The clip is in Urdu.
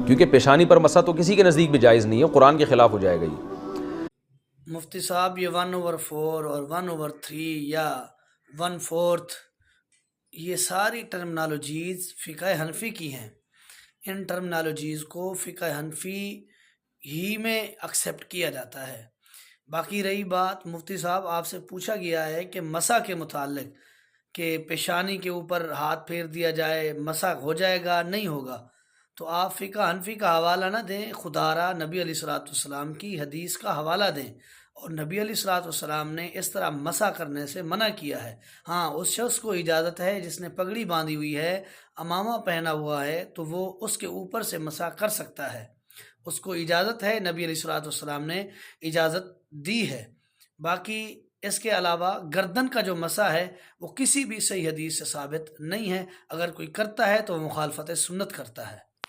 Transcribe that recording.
کیونکہ پیشانی پر مسا تو کسی کے نزدیک بھی جائز نہیں ہے، قرآن کے خلاف ہو جائے گا یہ۔ مفتی صاحب یہ 1/4 اور 1/3 یا 1/4 یہ ساری ٹرمنالوجیز فقہ حنفی کی ہیں، ان ٹرمنالوجیز کو فقہ حنفی ہی میں ایکسیپٹ کیا جاتا ہے۔ باقی رہی بات مفتی صاحب آپ سے پوچھا گیا ہے کہ مسح کے متعلق کہ پیشانی کے اوپر ہاتھ پھیر دیا جائے مسح ہو جائے گا نہیں ہوگا، تو آپ فقہ حنفی کا حوالہ نہ دیں، خدا را نبی علیہ الصلوۃ والسلام کی حدیث کا حوالہ دیں، اور نبی علیہ الصلوۃ والسلام نے اس طرح مسح کرنے سے منع کیا ہے۔ ہاں اس شخص کو اجازت ہے جس نے پگڑی باندھی ہوئی ہے، امامہ پہنا ہوا ہے، تو وہ اس کے اوپر سے مسح کر سکتا ہے، اس کو اجازت ہے، نبی علیہ الصلوۃ والسلام نے اجازت دی ہے۔ باقی اس کے علاوہ گردن کا جو مسح ہے وہ کسی بھی صحیح حدیث سے ثابت نہیں ہے، اگر کوئی کرتا ہے تو وہ مخالفت سنت کرتا ہے۔